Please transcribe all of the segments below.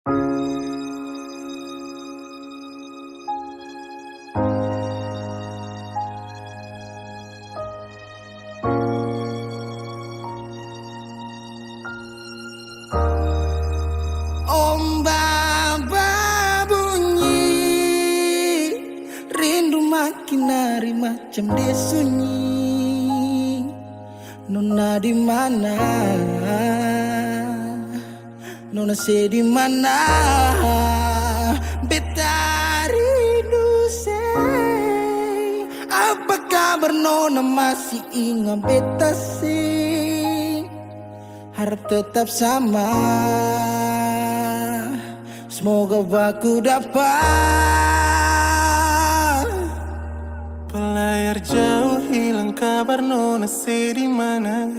Ombak bunyi, rindu makin hari macam dia sunyi. Nona di mana? Nona di mana? Beta rindu say. Apa kabar Nona, masih ingat beta sih? Harap tetap sama. Semoga aku dapat. Pelayar jauh hilang kabar Nona di mana?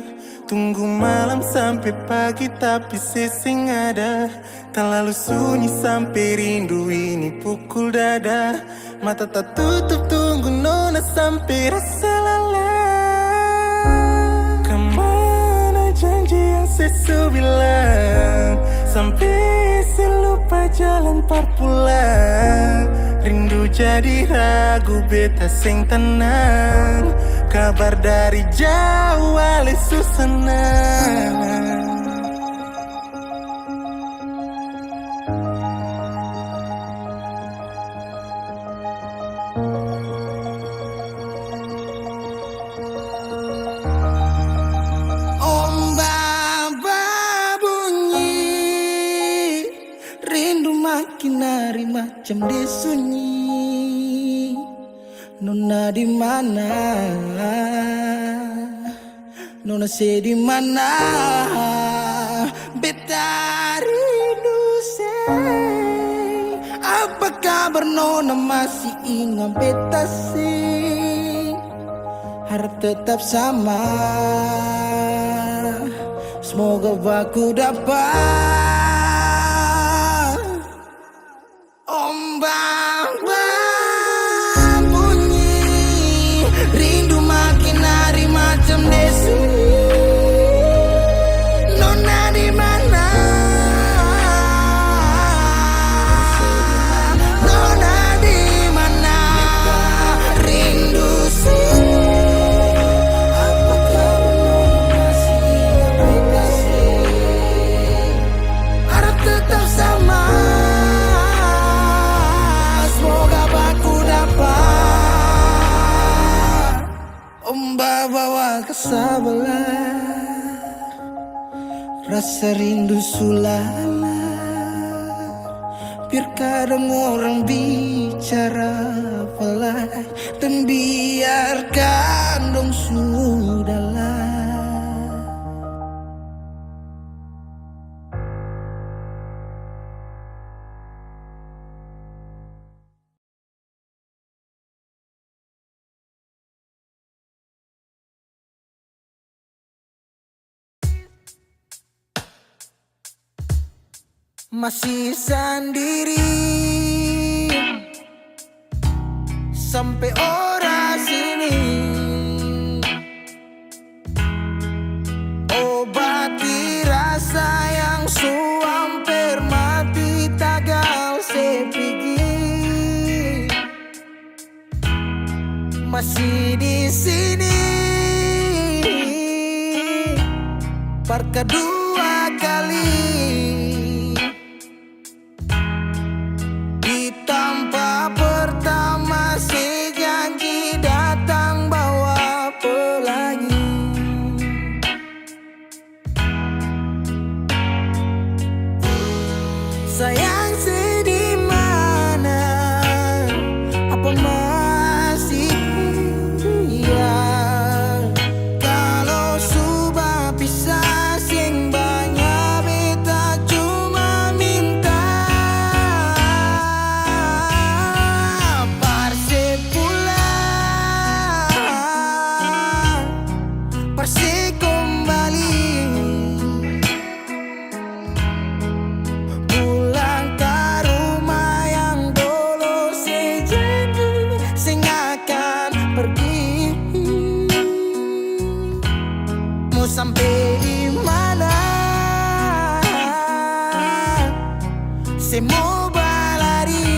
Tunggu malam sampai pagi tapi sesing ada. Tak lalu sunyi sampai rindu ini pukul dada. Mata tak tutup tunggu Nona sampai rasa lelah. Kemana janji yang sesu bilang? Sampai selupa jalan pulang. Rindu jadi ragu beta sing tenang. Kabar dari jauh ale senang. Makin hari macam dia sunyi. Nona di mana? Nona di mana? Beta rindu say. Apa kabar Nona, masih ingat beta sih? Harap tetap sama. Semoga aku dapat. Ombak bunyi, rindu makin hari macam desi. Nona di mana? Nona di mana? Rindu sih. Apakah masih ingat beta sih? Harap tetap sama. Ombak bawa kesabaran, rasa rindu sulala. Biar kadang orang bicara pelai, dan biarkan dong sudahlah. Masih sendiri sampai ora sini. Obati rasa yang hampir mati tagal sepigi. Masih di sini parka dua kali. Pertama si janji datang bawa pelangi. Sayang sedih mana? Apa masih iya? Kalau sudah pisah sing banyak beta cuma minta. Persik kembali pulang ke Semua balari.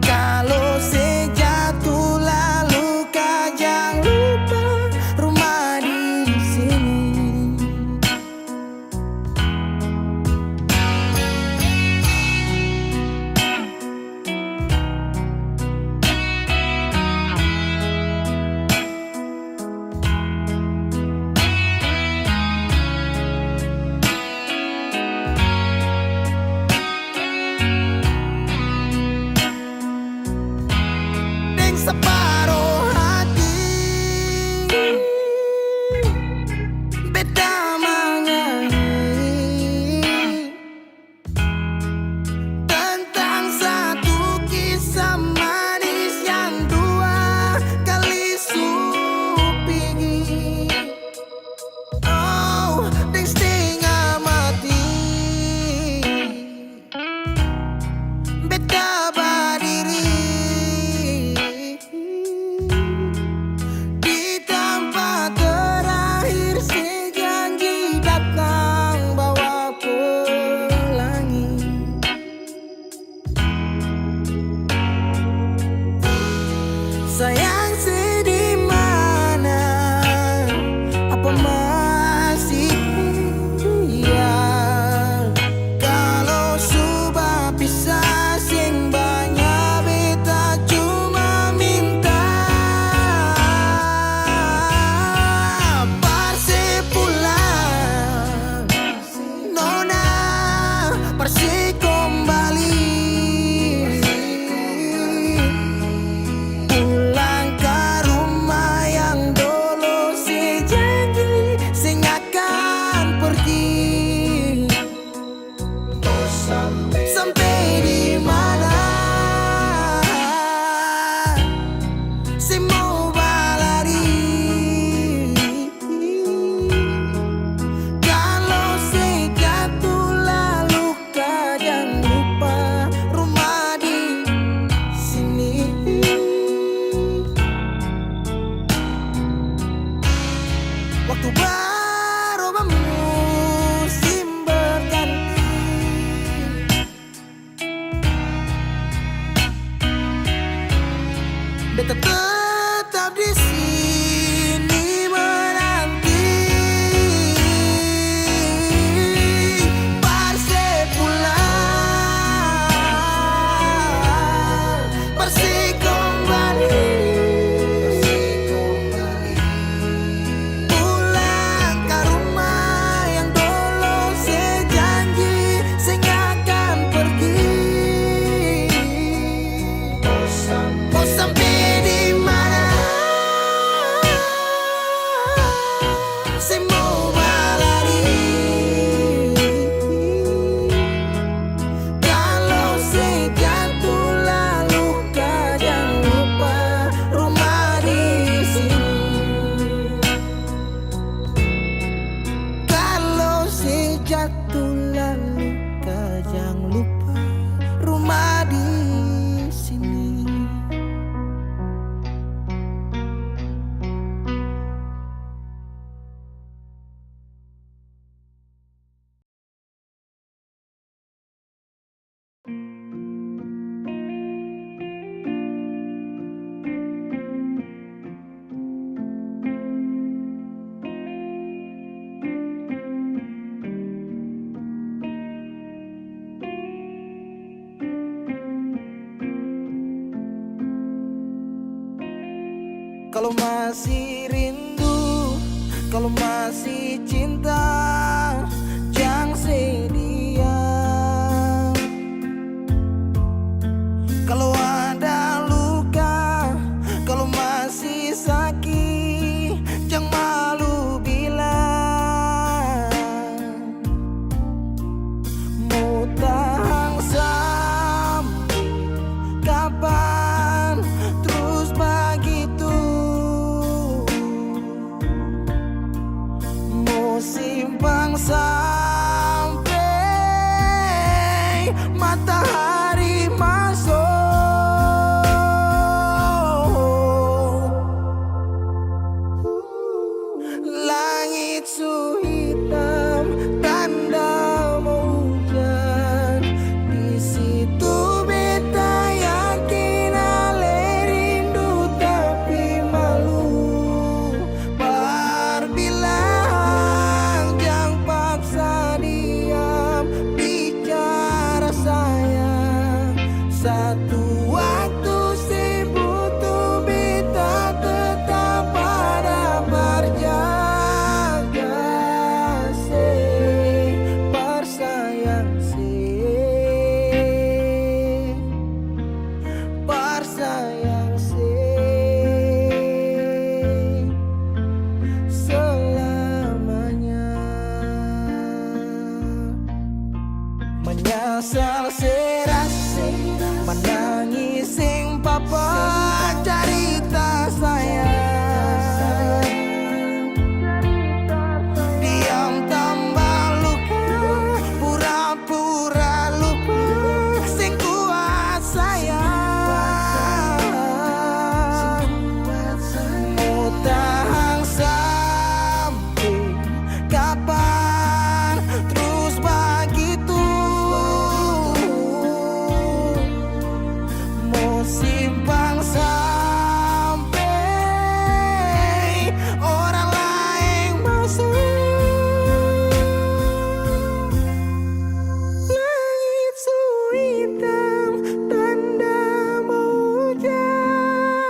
Kalau sejatuh lalu kau jangan lupa rumah di sini. Separuh hati beda menyanyi tentang satu kisah manis yang dua kali supingi. Oh, deng setengah mati beda berdiri. Sayang sedih mana, apa masih iya? Kalau sudah pisah sing banyak beta cuma minta parse pulang, nona parse kembali. Sampai di mana semua balari. Kalau sejatuh lalu kau jangan lupa rumah di sini. Waktu berubah musim berganti, beta tetap di sini menanti parse pulang, parse kembali, pulang ke rumah yang dulu sejanji sing akan pergi. Mau sampai di mana semua balari. Kalau sejatuh lalu kau jangan lupa rumah di sini. Kalau sejatuh lalu kau jangan lupa rumah di sini. Kalau masih rindu, kalau masih cinta, jangan sedia. Kalau ada luka, kalau masih sakit, jangan malu bilang. Mau tahan sampai kapan terus begitu? Mau menyesal serasi menangis sing papa cerita sayang. Diam tambah luka, pura-pura lupa sing kuat sayang. Mau tahan sampai kapan terus begitu? Mau simpang sampai orang lain masuk. Langit su hitam tanda mau hujan.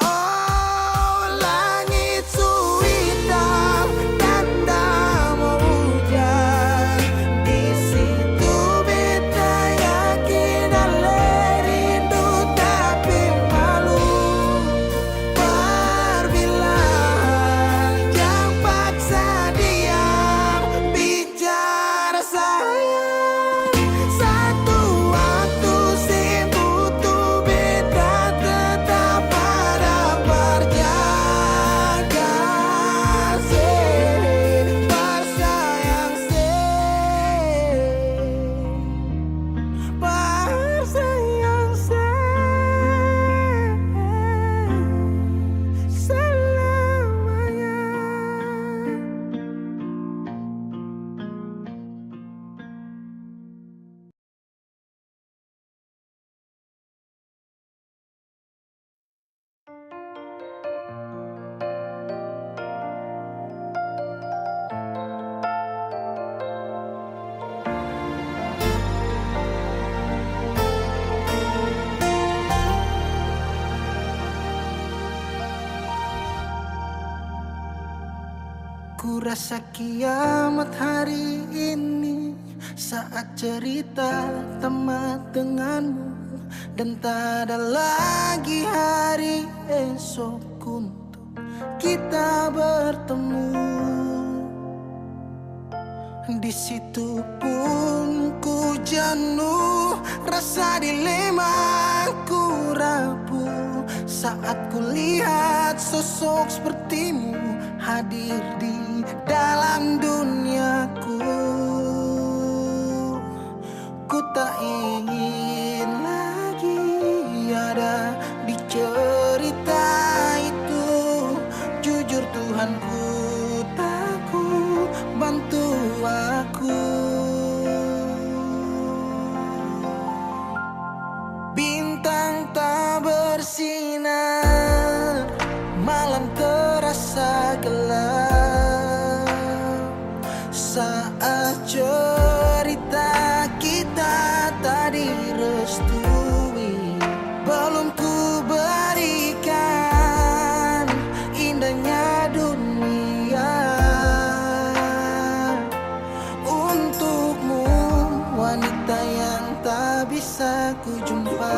Oh, langit su hitam tanda mau hujan. Di situ beta yakin ale rindu tapi malu. Perbilang yang paksa diam bicara sayang. Satu waktu si butuh beta tetap pada berjaga. Bersayang bersayang selamanya. Ku rasa kiamat hari ini saat cerita tamat denganmu, dan tak ada lagi hari esok untuk kita bertemu. Di situ pun ku jenuh, rasa dilema ku rapuh saat ku lihat sosok sepertimu hadir di dalam duniaku. Ku tak ingin lagi ada di cerita itu. Jujur Tuhan, ku takut, bantu aku. Bintang tak bersinar, malam terasa gelap saat cerita kita tadi direstui. Belum ku berikan indahnya dunia untukmu, wanita yang tak bisa ku jumpa.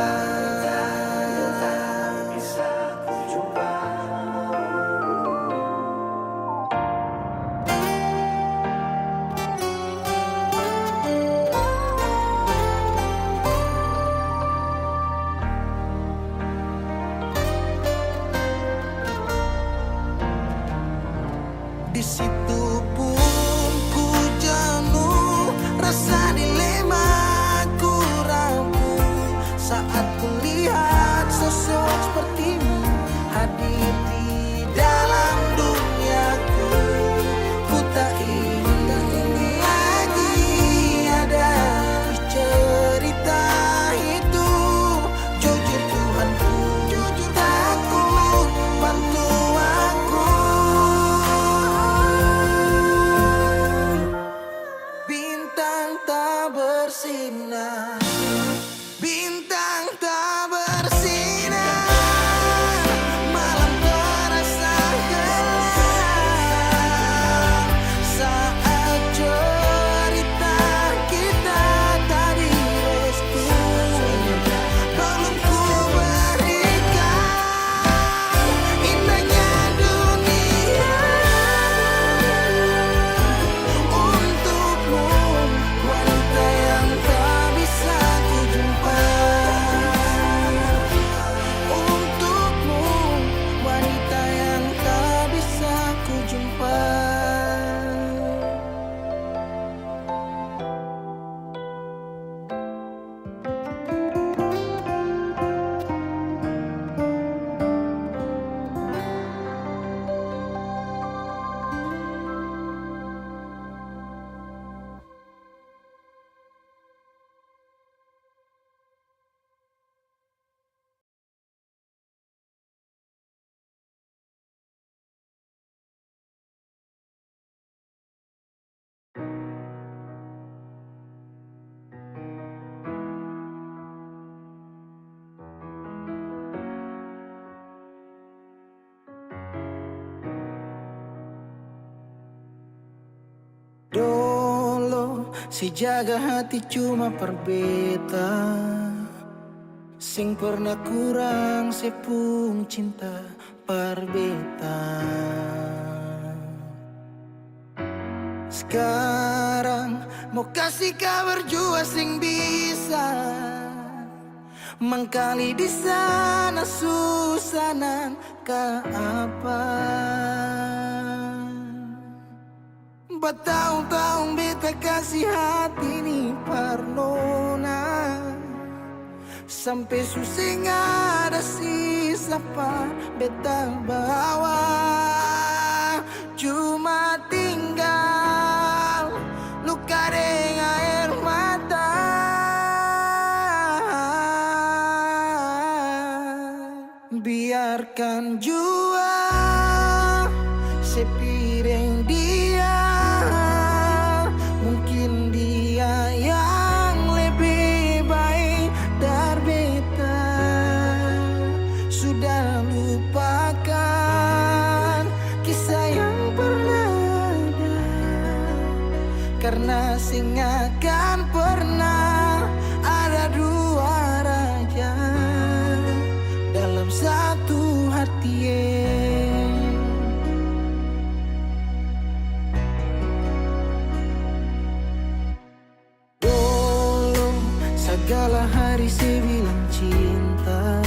Di situ pun ku jenuh, rasa dilema ku rapuh saat ku lihat sosok sepertimu hadir di dalam duniaku. Ku tak ingin lagi ada di cerita itu. Jujur Tuhan, ku jujur takut, bantu aku. Bintang Si jaga hati cuma perbeta, sing pernah kurang sepung cinta perbeta. Sekarang mau kasih kabar jua sing bisa mangkali di sana susanan ke apa. Bertahun-tahun beta kasih hati ni parnona, sampai susing ada sisa pa beta bawa. Cuma tinggal luka dengan air mata. Biarkan jua sepiring dia, mungkin dia yang lebih baik dari beta. Sudah lupakan kisah yang pernah ada, karena sing akan pernah ada dua raja dalam satu hati. Dulu segala hari saya bilang cinta,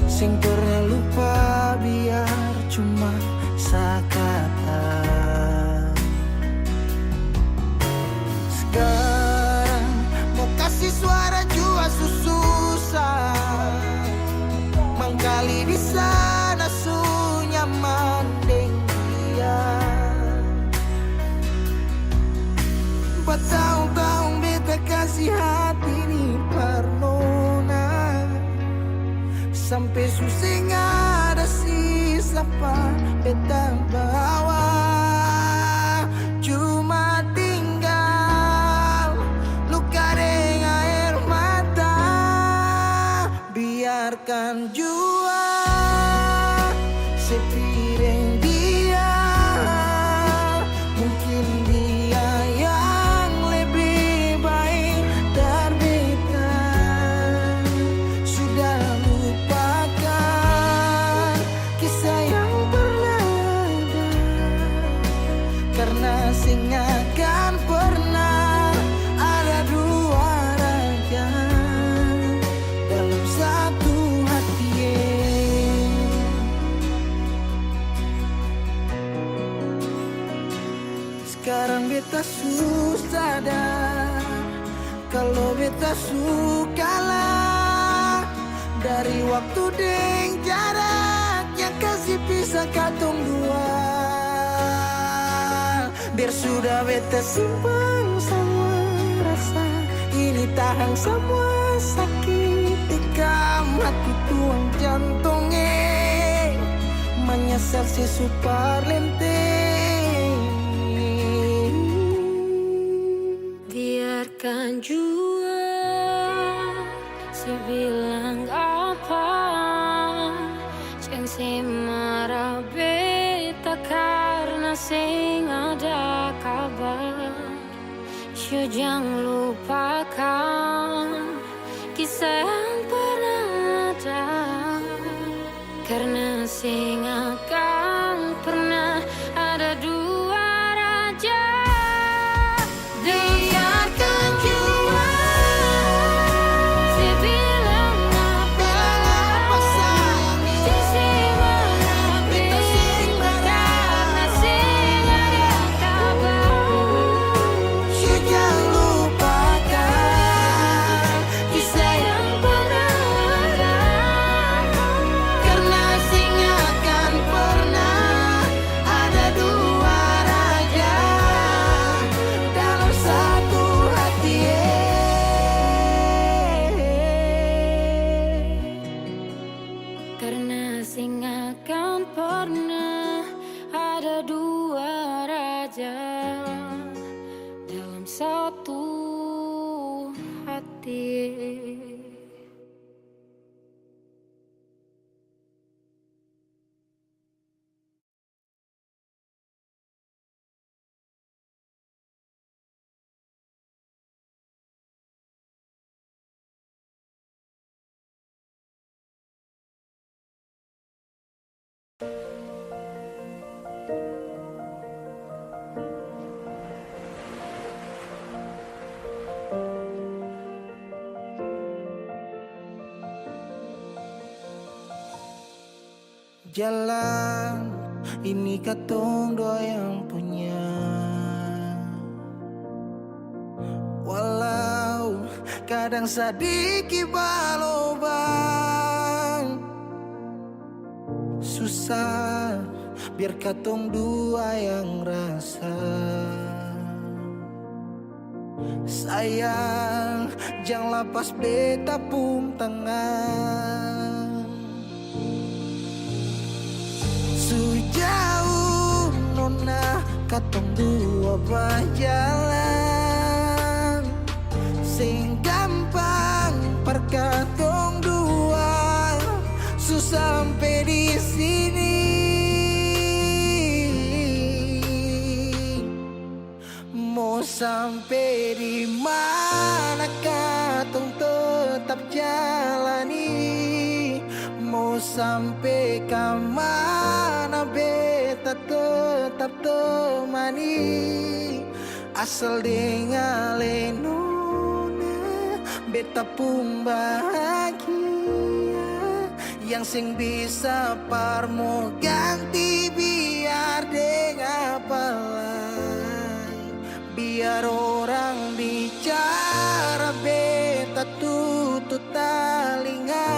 sing pernah lupa biar cuma sakata. Sekarang mau kasih suara jua susah, mangkali di sana su nyaman deng dia. Bertahun-tahun beta kasih hati ni parnona, sampai susing ada sisa pa beta bawa. Cuma tinggal luka dengan air mata. Biarkan jua sepiring dia, mungkin dia yang lebih baik dari beta. Sudah lupakan kisah yang pernah ada, karena sing akan pernah ada dua raja dalam satu hati. Sekarang beta susah sadar kalau beta sukalah dari waktu deng jarak yang kasih pisah katong dua. Biar sudah beta simpan semua rasa ini, tahan semua sakit tikam hati tuang jantungnya, menyesal si super lenteng. Biarkan jua si bilang apa, jangan si marah beta karena sing ada kabar. Yo jangan lupakan kisah yang pernah ada, karena sing akan pernah ada dua raja. Biarkan jua si bilang apa sayang, si marah beta karena sing ada kabar. you jangan lupakan Kisah yang pernah ada, karena sing akan pernah ada dua raja dalam satu hati. karena sing akan pernah ada dua raja dalam satu hati. Jalan ini katong dua yang punya, walau kadang sedikit balobang. Susah biar katong dua yang rasa. Sayang jangan lepas beta pun tangan. Sejauh nona katong dua berjalan, sing gampang per katong dua susah sampai di sini. Mau sampai di mana katong tetap jalani. Mau sampai ke mana beta tetap temani. Asal dengan lenona beta pun bahagia. Yang sing bisa parmo ganti biar dengan apa lain. Biar orang bicara beta tutup telinga.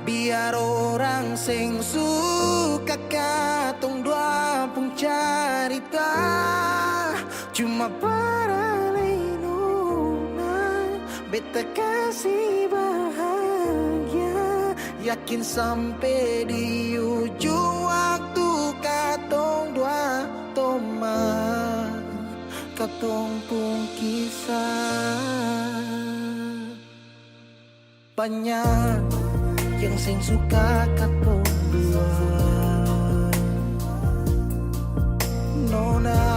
Biar orang sing suka katong dua pun carita. Cuma para lenona beta kasih bahagia. Yakin sampai di ujung waktu katong dua toma katong pun kisah. Banyak yang sing suka katong dua, nona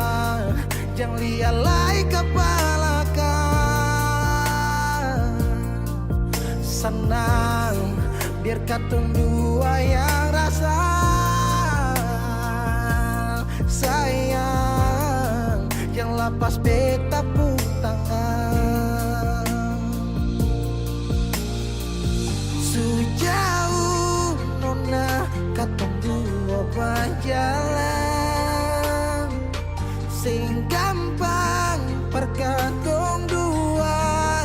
jangan lialai kepala kan. Senang biar katong dua yang rasa. Sayang yang lepas beta pun tangan. Sejauh nona katong dua berjalan, sing gampang per katong dua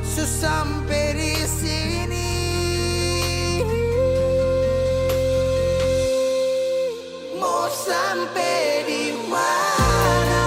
susah sampai di sini. Mau sampai di mana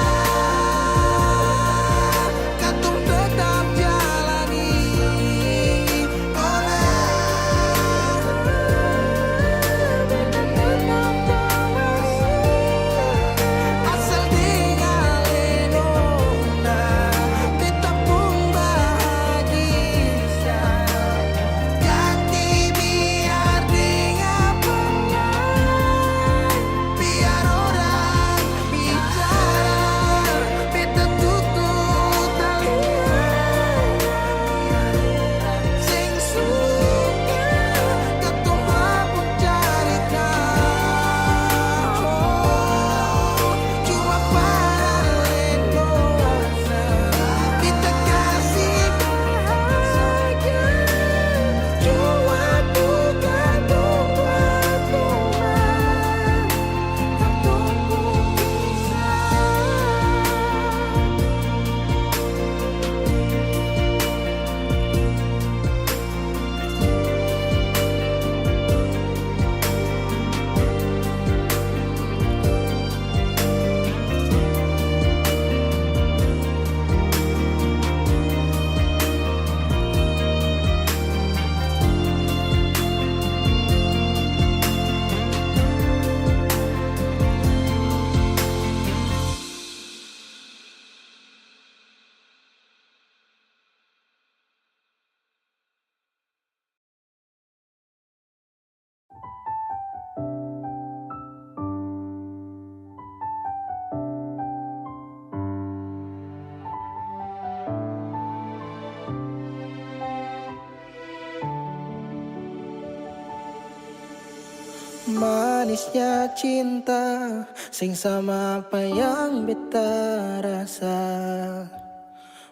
manisnya cinta sing sama apa yang beta rasa.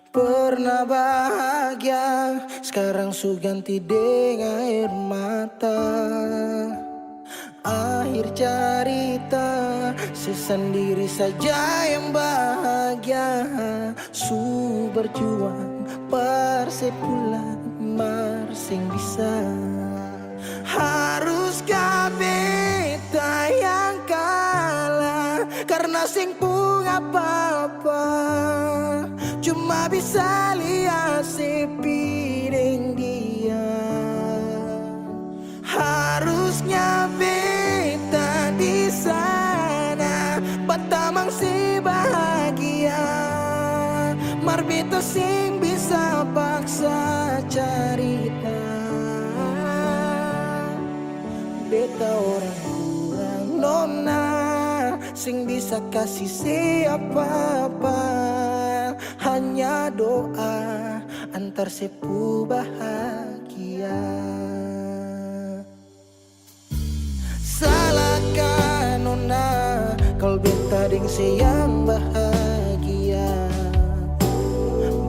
Pernah bahagia, sekarang su ganti dengan air mata. Akhir cerita, sesendiri saja yang bahagia. Su berjuang, persepulan, marsing bisa. Haruskah beta yang kalah karena sing pun apa-apa, cuma bisa lihat si piring dia. Harusnya beta di sana batamang si bahagia, mar beta sing bisa paksa cerita. Beta orang kurang nona, sing bisa kasih siapa-apa. Hanya doa antar sepu bahagia. Salahkan nona kalau beta ding yang bahagia.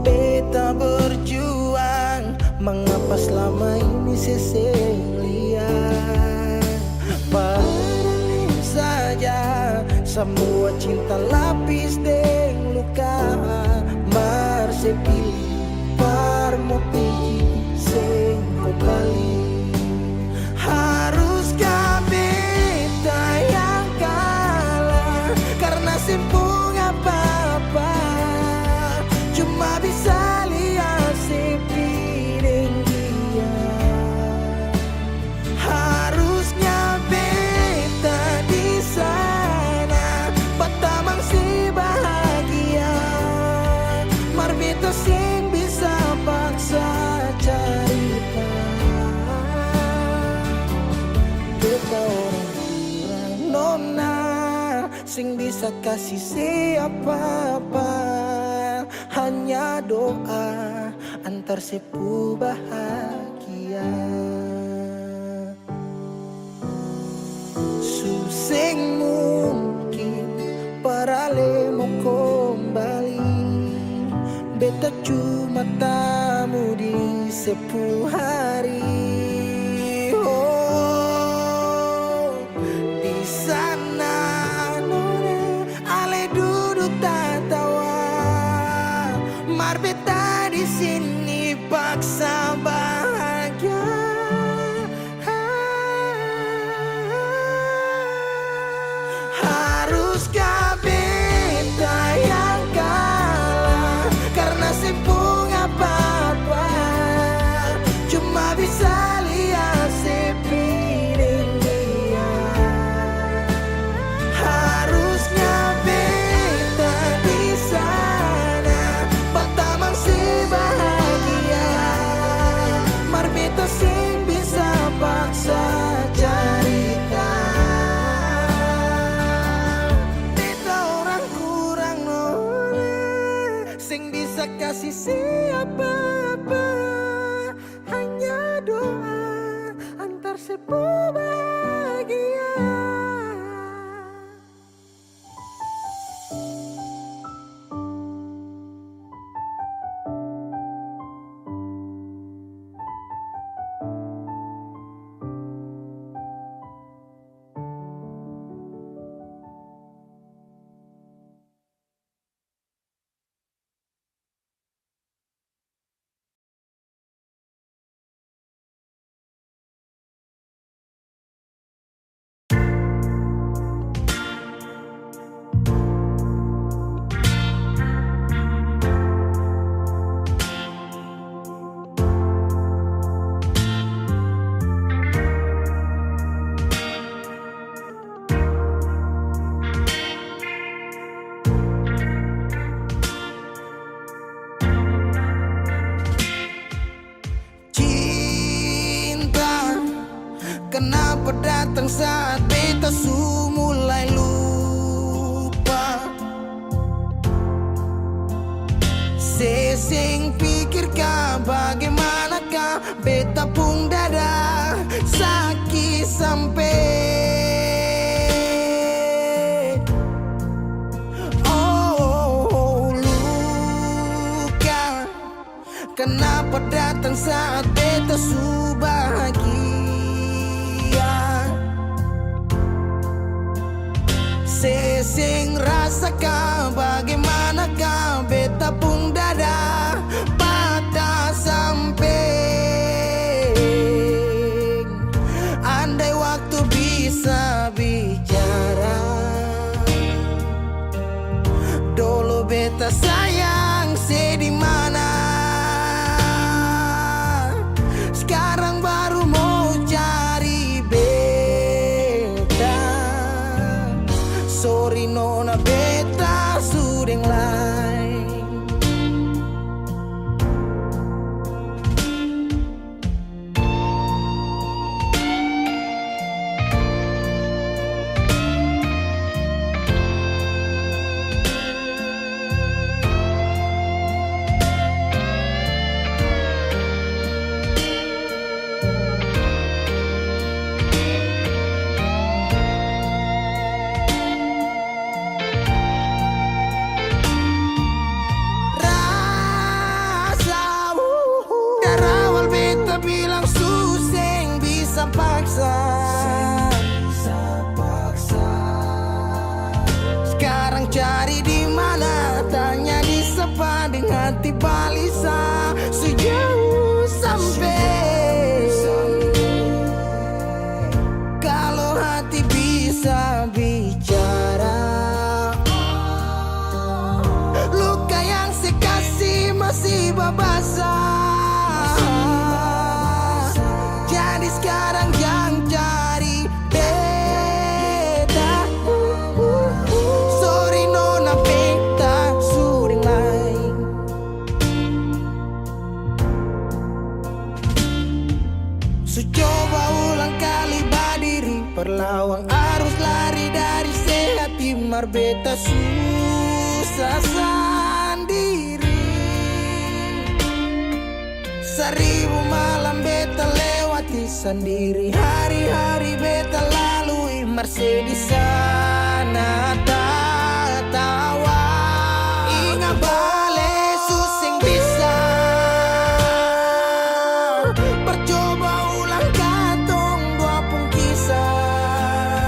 Beta berjuang, mengapa selama ini seselia. Padahal saja semua cinta lapis deng luka. Mar sepilih parmo pilih sing kembali. Haruskah beta yang kalah karena simpung apa-apa, cuma bisa lihat si piring dia. Harusnya beta di sana batamang si bahagia, mar beta sing bisa paksa cerita. Beta orang kurang nona, sing bisa kasih siapa-apa. Hanya doa antar sepu bahagia. Susing mungkin parale mau kembali. Beta cuma tamu di 10 hari. Oh, di sana nona ale duduk tertawa, mar beta di sini paksa bahagia. Haruskah beta yang kalah karena simpung apa-apa, cuma bisa lihat si piring dia. Harusnya beta di sana batamang si bahagia, mar beta sing bisa paksa cerita. Beta orang kurang nona, sing bisa kasih siapa-apa. Hanya doa antar sepu bahagia. Kenapa datang saat beta su mulai lupa? Sesing pikirkah bagaimanakah, beta pun dada sakit sampai Kenapa datang saat beta su bahagia? Sesing rasakan bagaimanakah beta pun dada patah samping. Andai waktu bisa bicara, dulu beta sayang di mana. Sekarang baru mau cari beta. Sorry nona beta sudah lain. Bilang suseng bisa paksa. Sekarang cari di mana? Tanya di sepading hati balisa. Sejauh sampai. Kalau hati bisa bicara, luka yang sekasih masih babasa. Jadi sekarang yang cari beta. Sorry nona beta sudah lain. So coba ulang kali berdiri, perlawan arus lari dari sehat timar beta susah sendiri. Seribu malam beta lewati sendiri, hari-hari beta lalui Mercedes sana tawa. Ingat bale susing bisa. Percoba ulang katong dua pun kisah.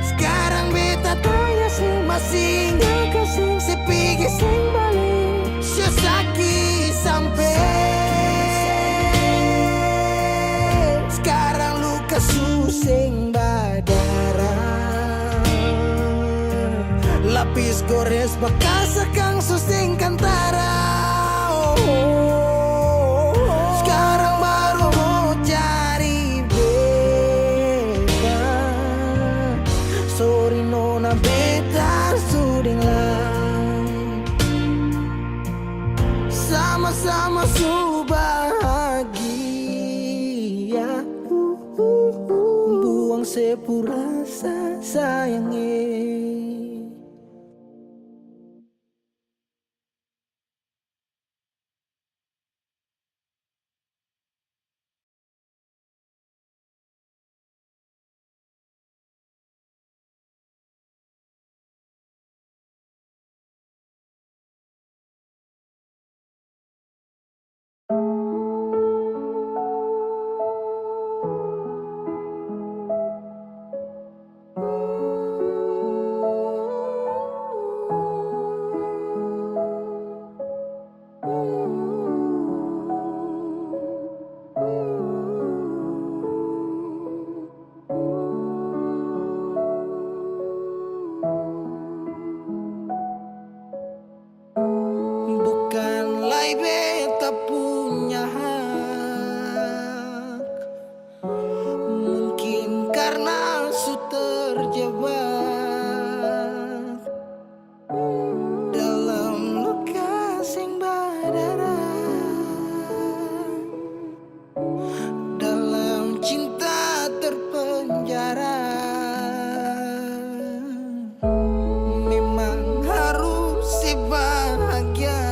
Sekarang beta tanya sih masih nggak kasih sepigi sing balik. Sesaki sampai. Sekarang luka suseng badara. Lapis gores bekas akang suseng kantara. Sekarang baru mau cari beta. Sorry nona beta sudah lain. Sama-sama su bahagia. Buang sepurasa sayangnya. Bukanlah beta punya hak, mungkin karena su terjebak dalam luka sing badara, dalam cinta terpenjara. Memang harus si bahagia.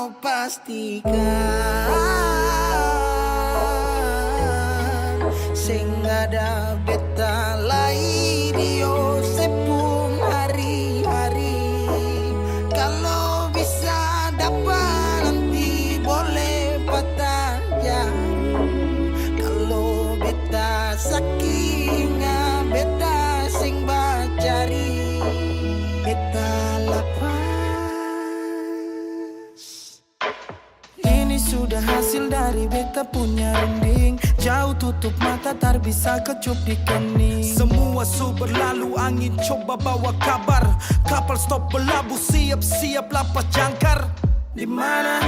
mau pastikan sing ada beta lain dio sepung hari-hari. Kalau bisa dapat nanti boleh patah jari. Kalau beta sakinga beta sing bacari beta lapas. Ini sudah hasil dari beta punya runding. Jauh tutup mata tak bisa kecup di kening. Semua su berlalu, angin coba bawa kabar. Kapal stop berlabuh, siap-siap lapas jangkar. Di mana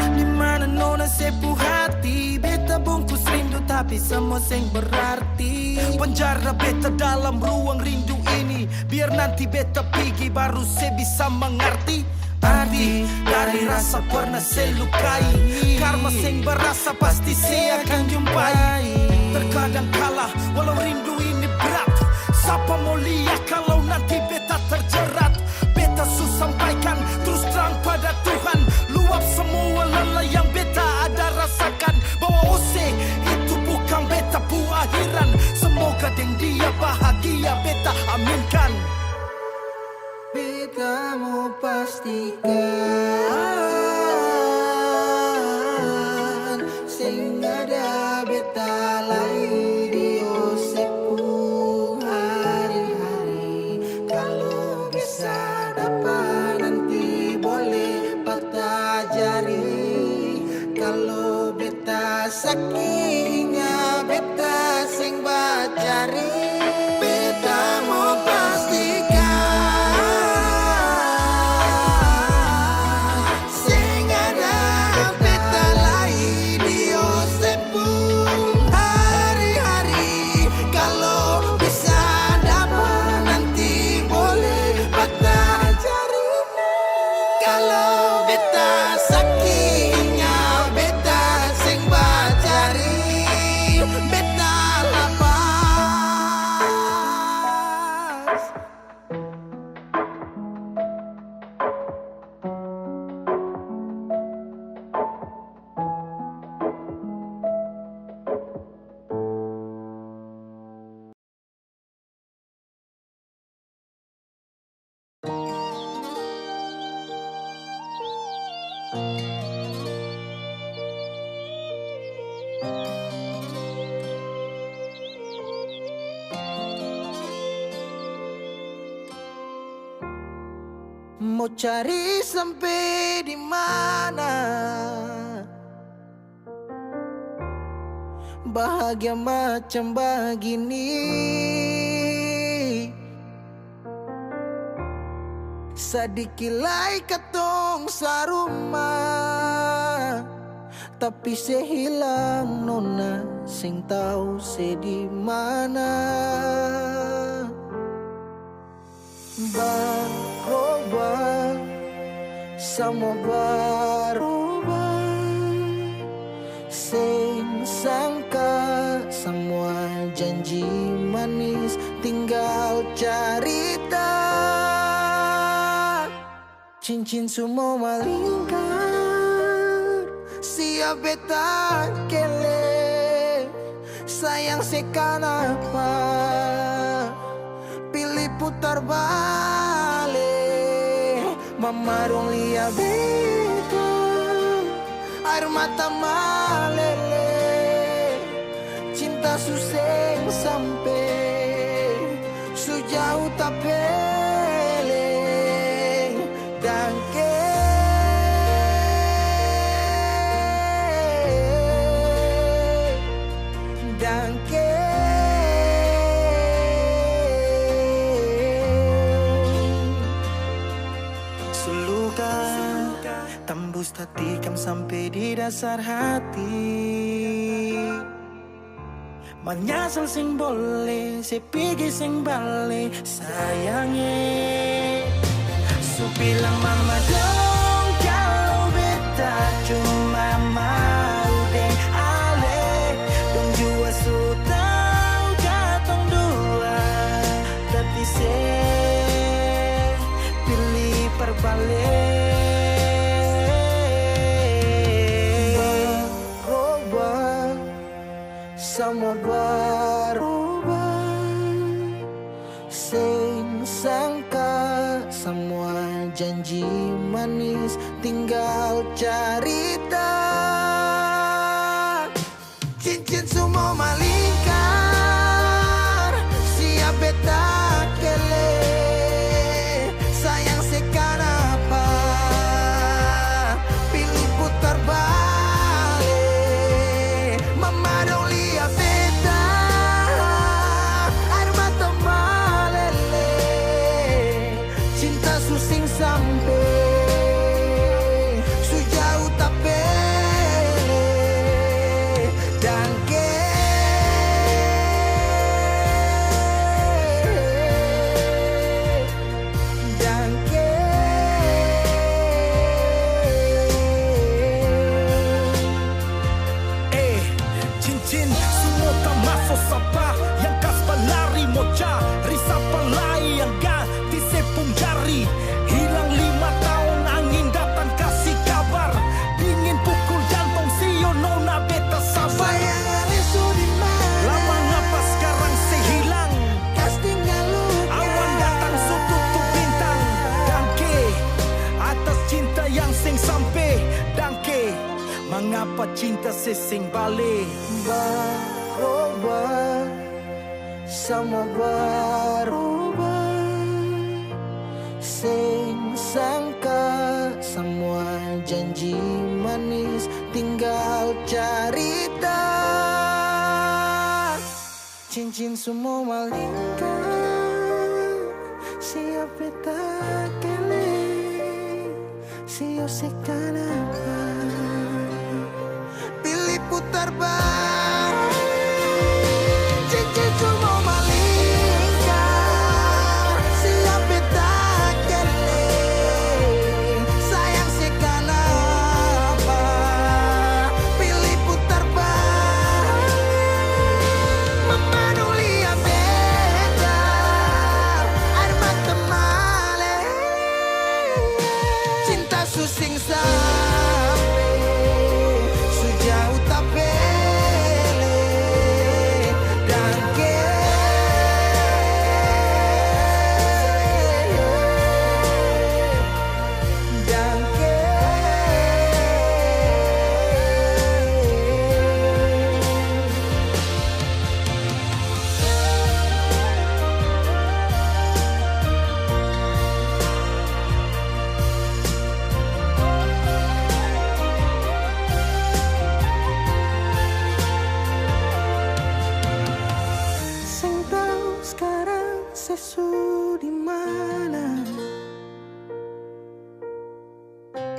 nona sepuh hati. Beta bungkus rindu tapi semua sing berarti. Penjara beta dalam ruang rindu ini. Biar nanti beta pergi baru saya bisa mengerti arti dari rasa pernah saya lukai. Karma sing berasa pasti saya akan jumpai. Terkadang kalah walau rindu ini berat. Siapa mau lihat kalau nanti beta terjerat. Beta sampaikan terus terang pada Tuhan. Luap semua lelah yang beta ada rasakan. Bahwa Ose itu bukan beta pu akhiran. Semoga deng dia bahagia beta aminkan. Beta mau pastikan sing ada beta lain dio sepung hari-hari. Kalau bisa dapat nanti boleh patah jari. Kalau beta sakinga beta sing bacari. Beta mau pastikan mau cari sampai di mana bahagia macam begini. Sadikilai katong sarumah tapi sehilang nona sing tahu se di mana. Berubah semua berubah, sing sangka semua janji manis tinggal cerita. Cincin semua malingkar, siap beta kele. Sayang sekanapa pilih putar balik. Mama dong lihat beta air mata malele. Cinta suseng sampai sejauh tapele. Dangke Dangke Suluka tembus tatikam sampai di dasar hati. Menyesal sing boleh, sepigi sing balik sayangnya. Su bilang mama dong kalau beta cuma mau deh ale. Dong jua su tahu jatong dua, tapi se pilih perbalik. Semua berubah, sing sangka semua janji manis tinggal cerita. Cincin semua malingkar, siap beta kele. Sayang sekan apa, pilih putar balik. Mama dong lihat beta, air mata malele. Cinta susing sampai sejauh tapele. Dan cincin semua tak masuk sapa, yang kas balari moca, risapa lai yang ganti sepung jari. Hilang 5 tahun angin datang kasih kabar, dingin pukul jantung sio nona beta sabar. sayang lesu di mana? Lama ngapa sekarang sehilang, Kas tinggal luka. awan datang sututup bintang. Dangke atas cinta yang sing sampai, dangke mengapa cinta sesing balik. Berubah, semua berubah. Sing sangka semua janji manis tinggal cerita. Cincin semua malingkar, siap beta kele. Sio sekan apa, pilih putar balik. Cincin semua malingkar, siap beta kele. Sayang sekan apa, pilih putar balik. Memandu lihat beta, air mata male. Cinta susing sampai sejauh tapele. Dan sing tahu sekarang sesu di mana.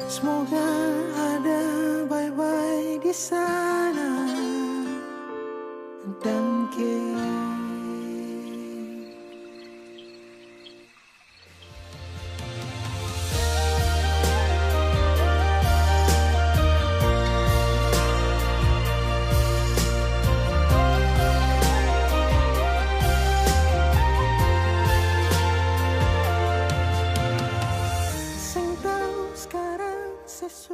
Semoga ada bye-bye di sana. Dan sing tahu sekarang sesu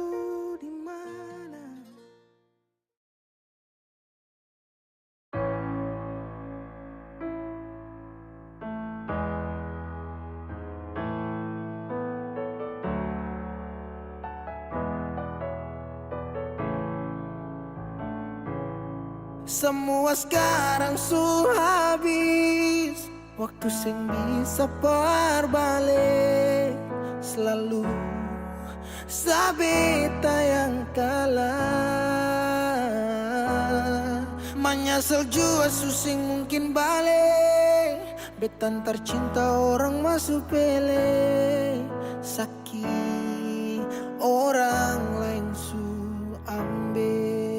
di mana. Semua sekarang su habis, waktu sing bisa berbalik. Selalu sabeta yang kalah. Menyesal jua susing mungkin balik. Betan tercinta orang masuk pele. Sakit orang lain su ambil.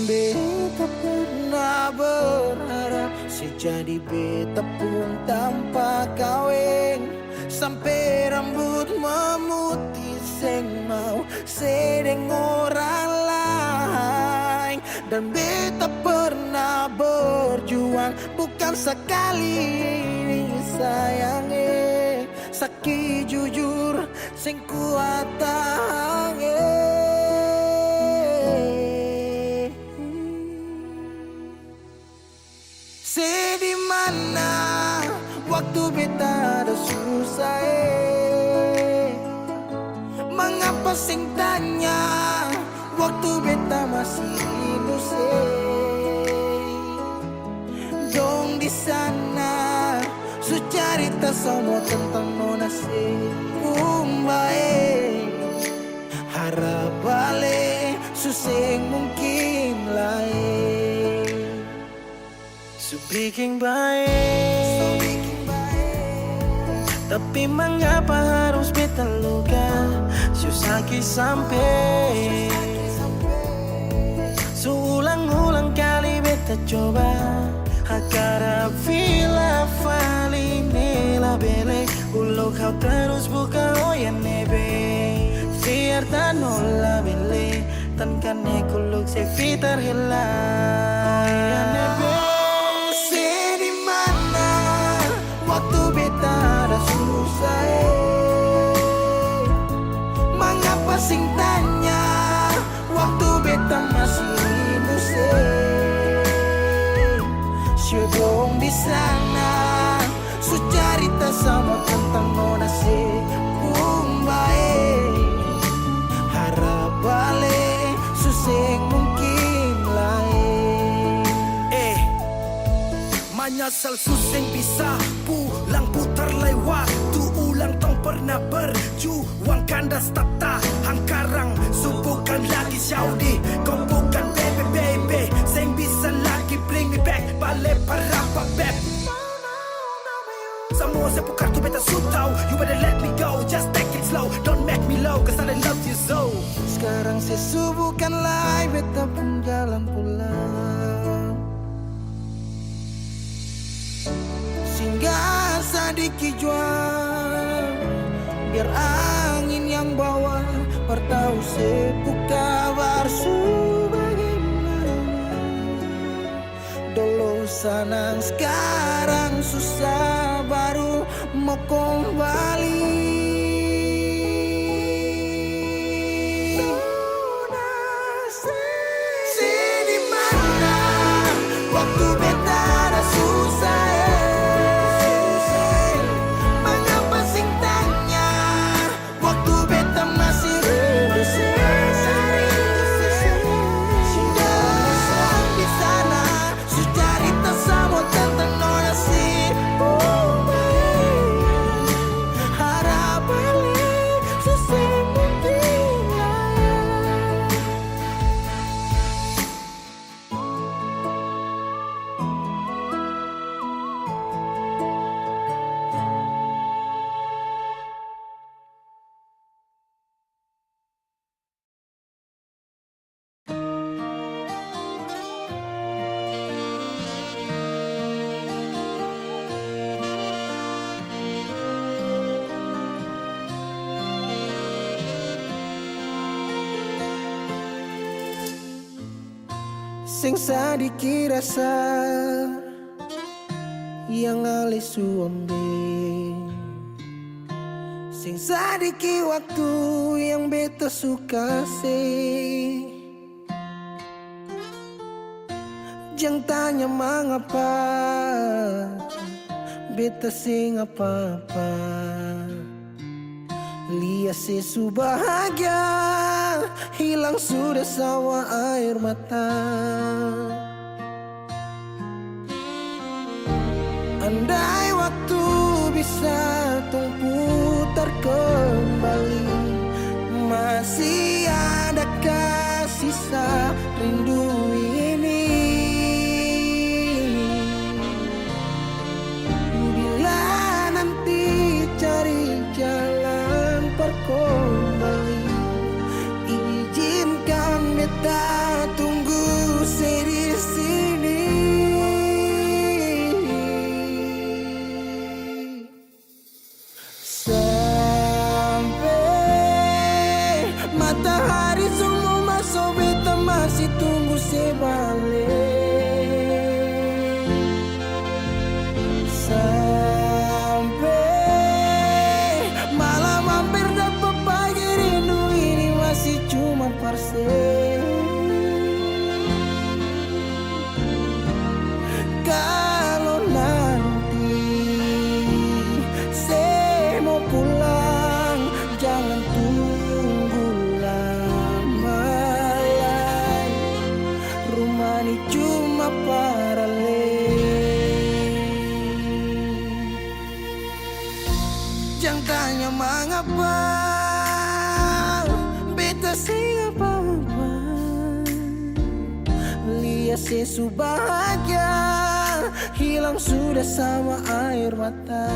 Beta pernah berharap sejadi beta pun tanpa kawin. Sampai rambut memutih seng mau sedeng orang lain. Dan beta pernah berjuang bukan sekali sayangi. Sakit jujur sing kuat tahan. waktu beta masih inusei. Dong di sana su cerita semua tentang nona se umbae. Harap balik suseng mungkin lain. So bikin baik, tapi mengapa harus beta luka? Susah sampai seulang-ulang kali beta coba. Hakara vila fali nela bele ulo kau terus buka oyan nebe. Biar tanola bele tan kane kuluk se fitar hela oyan nebe. Di mana waktu beta ada susah mengapa sing tanya waktu beta masih inusei. Syedong di sana su cerita sama tentang nona se umbae. Harap balik suseng mungkin lain. Menyesal suseng bisa pulang putar lewat tu ulang tong pernah berjuang kandas tata hangkarang subukan lagi Saudi kau bukan baby seng bisa lagi bring me back balik parapa beb. Semua sepukar tu beta sutau you better let me go just take it slow don't make me low cause I love you so. Sekarang saya subuhkan lai beta pun jalan pulang. Singgah sadiki jual biar angin yang bawa bertahu sebuka barsu bagaimana. Dulu senang sekarang susah baru mau kembali. Di mana waktu beta ada susah. Sing sadiki rasa yang ale suambe. Sing sadiki waktu yang beta suka se. Jangan tanya mengapa beta sing apa-apa. Lihat sesu bahagia hilang sudah sawa air mata. Andai waktu bisa tung putar kembali, masih adakah sisa rindu ini? Bila nanti cari jalan kembali, izinkan beta tunggu di sini. Sampai matahari semua masuk, beta masih tunggu sebalik. Sampai malam hampir dapat pagi, rindu ini masih cuma parse. Kalau nanti saya mau pulang, jangan tunggu lama apa, beta sing apa-apa. Lihat sesu bahagia hilang sudah sama air mata.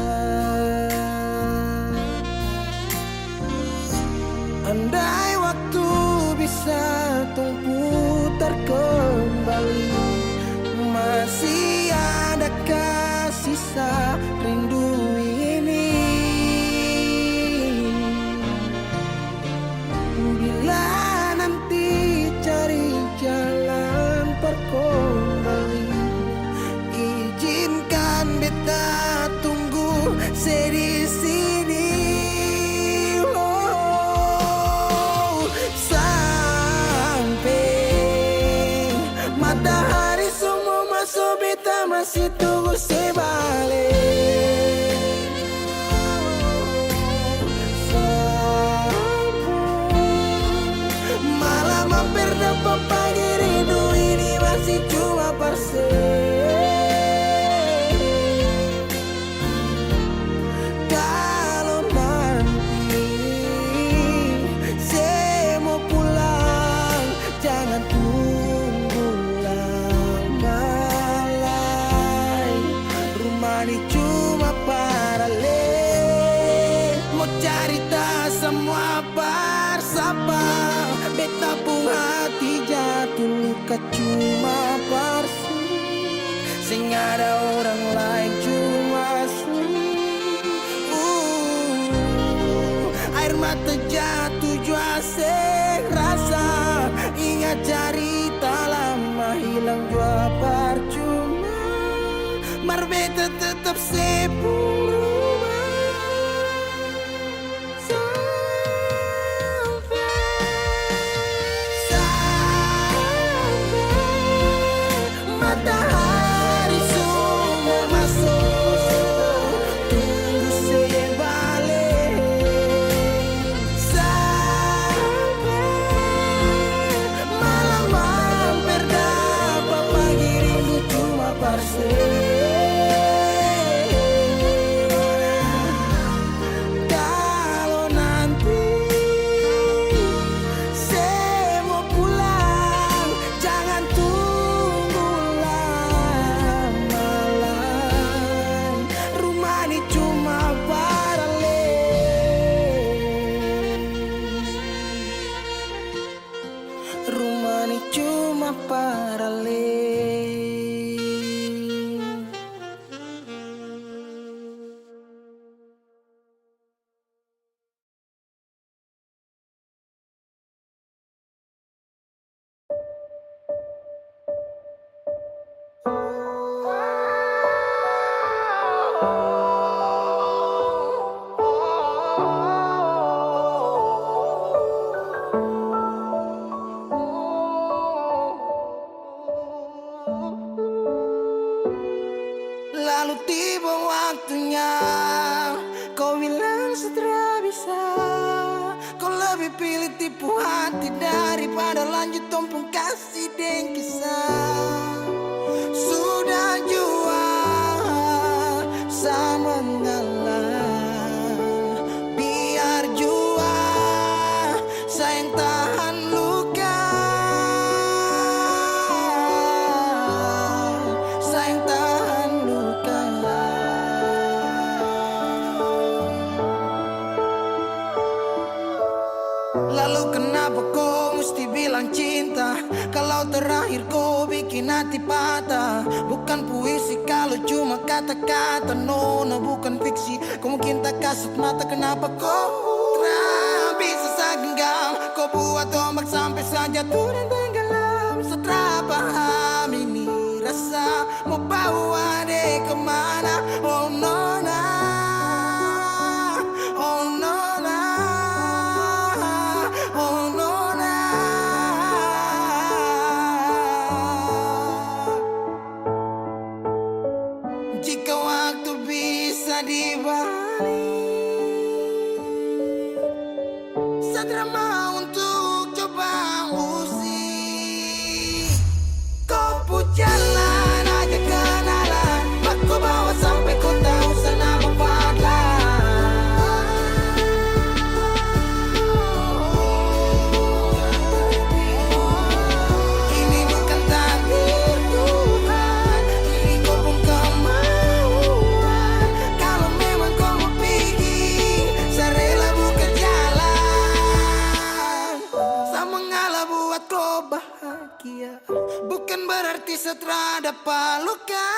Andai waktu bisa tung putar kembali, masih adakah sisa rindu ini? Bila nanti cari jalan terkembali, izinkan beta tunggu di sini. Oh, sampai matahari semua masuk, beta masih tunggu sebalik. Malam hampir dapat pagi, rindu ini masih cuma parse. Kalau nanti saya mau pulang, jangan tunggu lama lagi. Rumah ini cuma paralel, mau cerita semua bersama. Beta pun hati jatuh luka cuma parsi, sing ada orang lain cuma air mata jatuh jua sing rasa. Ingat cerita lama hilang jua percuma, mar beta tetap sepuluh. Matahari semua masuk, tunggu saya balik. Sampai malam hampir dapat pagi, rindu cuma parse. Kalau nanti saya mau pulang, jangan tunggu lama lagi. Rumah ini cuma paralel, rumah ini cuma paralel. Lalu tiba waktunya, kau bilang setelah bisa. Kau lebih pilih tipu hati daripada lanjut tompong kasih dan kisah. Sudah jua sama ngalah, biar jua sayang tahan luka, sayang tahan luka. Lalu kenapa kau mesti bilang cinta, kalau terakhir kau bikin hati patah? Bukan puisi kalau cuma kata-kata, nona bukan fiksi. Kau mungkin tak kasut mata, kenapa kau tak bisa segenggam? Kau buat ombak sampai saja turun tenggelam. Setelah paham ini rasa, mau bawa deh kemana? Oh nona, oh nona, oh nona. Jika waktu bisa dibalik, segera mau untuk coba usir. Bukan berarti setelah dapat luka.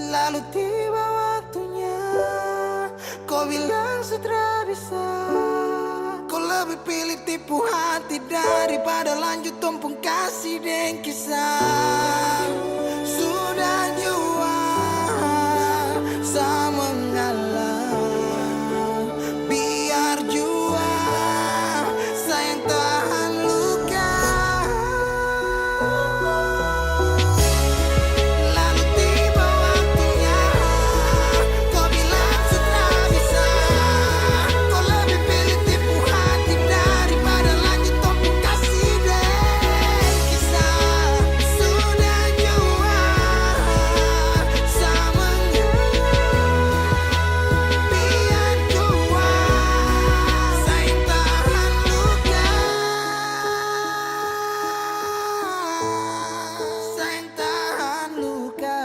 Lalu tiba waktunya, kau bilang setelah bisa. Kau lebih pilih tipu hati daripada lanjut tumpung kasih dan kisah. Sudah jua sama mengalah, biar jua sayang tahan luka. Lalu tiba waktunya, kau bilang setelah bisa. Kau lebih pilih tipu hati daripada lanjut tumpuk kasih dan kisah. Sudah jua sama biar jua sayang tahan luka. Sayang tahan luka.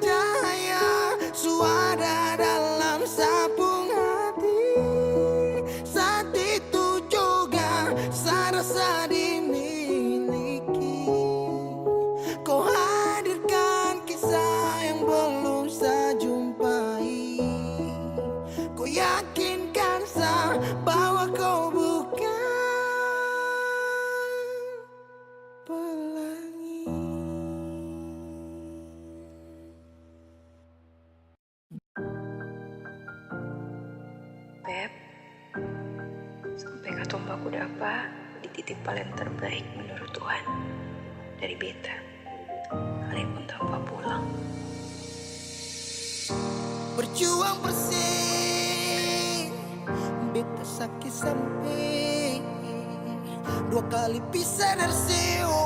Cahaya suara dalam sabung hati. Saat itu juga serasa dimiliki. Kau hadirkan kisah yang belum saya jumpai. Kau yakinkan saya bahwa kau bukan pelangi. Beb, sampai kata Mbak Kudapa dititip paling terbaik menurut Tuhan dari beta, sekalipun tanpa pulang. Berjuang bersih, beta sakit sampai 2 kali pisah dari Seo.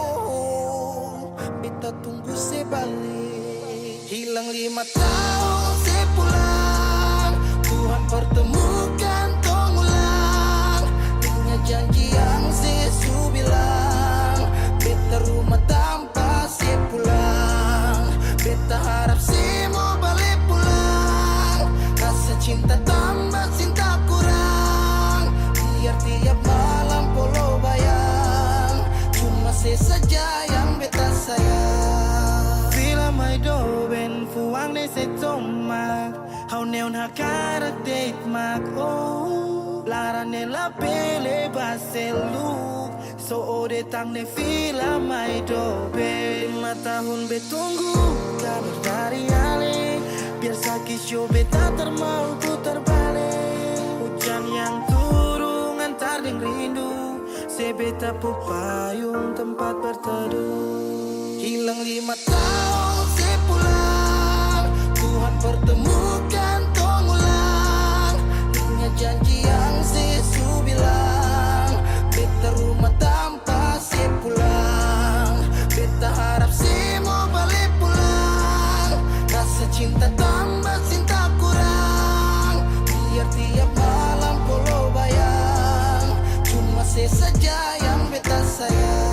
Beta tunggu sebalik. Hilang 5 tahun sepulang, Tuhan pertemukan tong ulang. Punya janji yang sesu bilang, beta rumah tanpa sepulang. Beta harap semua balik pulang. Rasa cinta tambah cinta kurang, biar tiap malam polo bayang. Cuma saja yang beta sayang. Vila mai do ben fuang ne se tomak. Hau neon hakara date mak oh. Lara ne la pele baseluk. So ode tang ne vila mai do ben. 5 tahun betunggu kabar dari Ale. Biar sakit show beta termau putar balik. Hujan yang turun antar deng rindu. Sebeta pupayung tempat berteduh. Hilang 5 tahun sepulang, Tuhan pertemukan tong ulang. Punya janji yang sesu bilang, beta rumah tanpa sepulang. Beta harap semua balik pulang. Rasa cinta tambah cinta kurang, biar tiap malam polo bayang. Cuma saja yang beta sayang.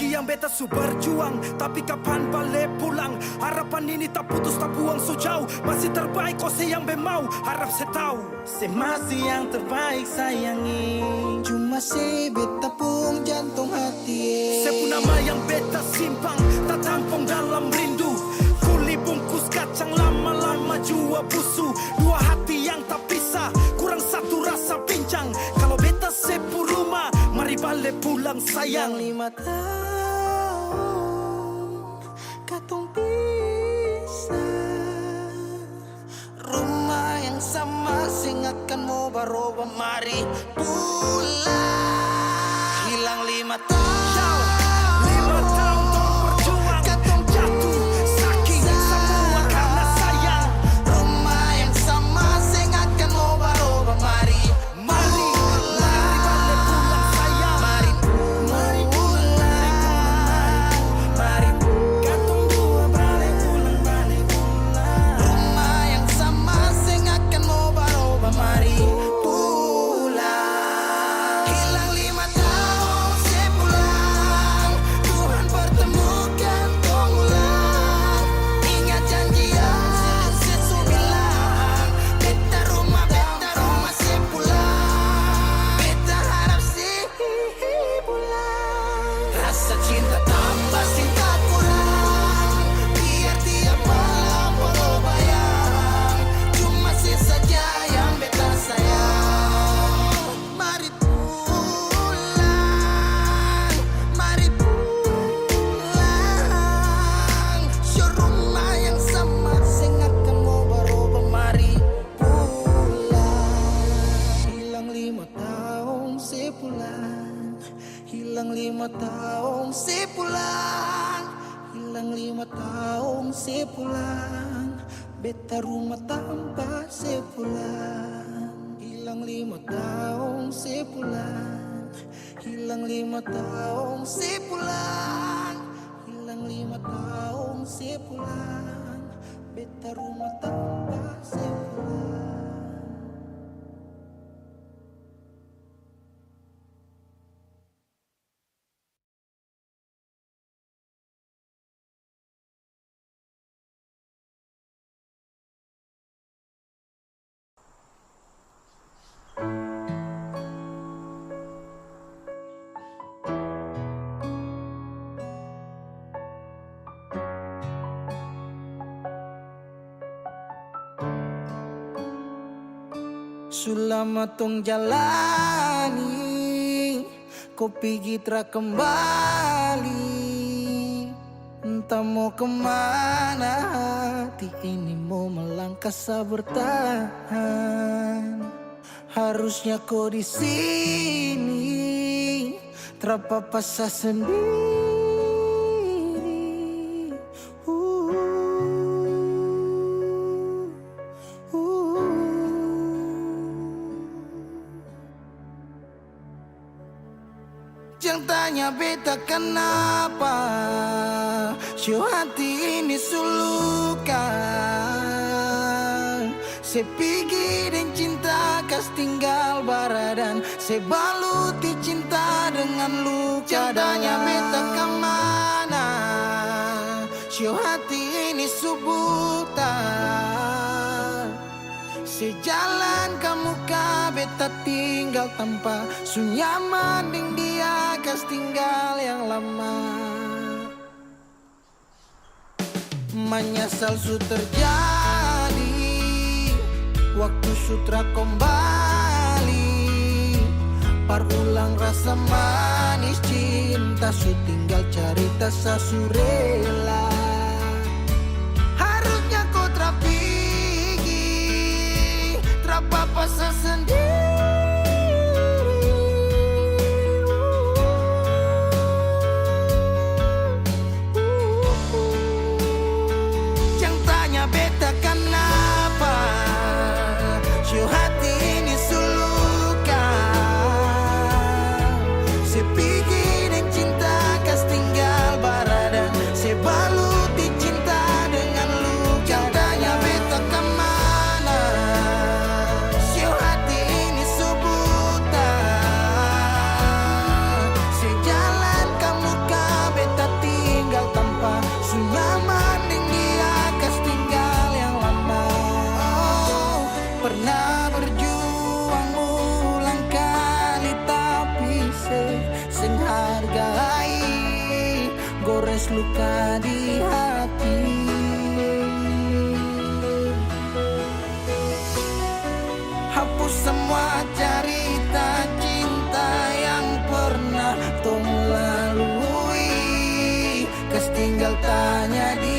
Yang beta su berjuang, tapi kapan balik pulang? Harapan ini tak putus tak buang so jauh. Masih terbaik kau yang memau. Harap saya tahu Se masih yang terbaik sayangi. Cuma si beta pun jantung hati. saya pun nama yang beta simpang, tak tampung dalam rindu. Kuli bungkus kacang lama-lama jua busu. 2 hati yang tak pisah, kurang satu rasa pincang. Kalau beta sepu rumah, mari balik pulang sayang. 5 tahun katong pisah, rumah yang sama sing akan mau baroba. Mari pulang. Hilang 5 tahun, 5 tahun tong berjuang, katong jatuh saking semua karena sayang. rumah yang sama sing akan mau baroba. Mari Mari balik pulang sayang. Mari pulang. tahun sepulang, beta rumah tanpa sepulang. Hilang 5 tahun sepulang, hilang 5 tahun sepulang, hilang 5 tahun sepulang, beta rumah tanpa sepulang. Selama tong jalani, kau pergi tra kembali. Entah mau kemana, hati ini mau melangkah bertahan. Harusnya kau di sini, terpapasa sendiri. Jangan tanya beta kenapa, show hati ini sulukan. Se pergi dan cinta kas tinggal baradan, se baluti cinta dengan luka. Jadanya beta kemana, show hati ini subutan. Sejalan kamu ka beta tinggal tanpa sunyaman ding dia kas tinggal yang lama. Menyesal su terjadi, waktu sutra kembali. Parulang rasa manis cinta, su tinggal cerita sasurela. Harusnya kau terpigi, terpapasa sendiri. Jangan tanya beta kenapa, show hati ini sulukan. Se pergi dan cinta kas tinggal baradan, se baluti cinta dengan luka. Jangan tanya beta kemana, show hati ini subutan. Sejalan kamu ka beta tinggal tanpa sunyaman ding dia kas tinggal yang lama. Oh, pernah berjuang ulang kali tapi sing hargai, gores luka di hati. Hapus semua cerita cinta yang pernah tong lalui, kas tinggal tanya dia.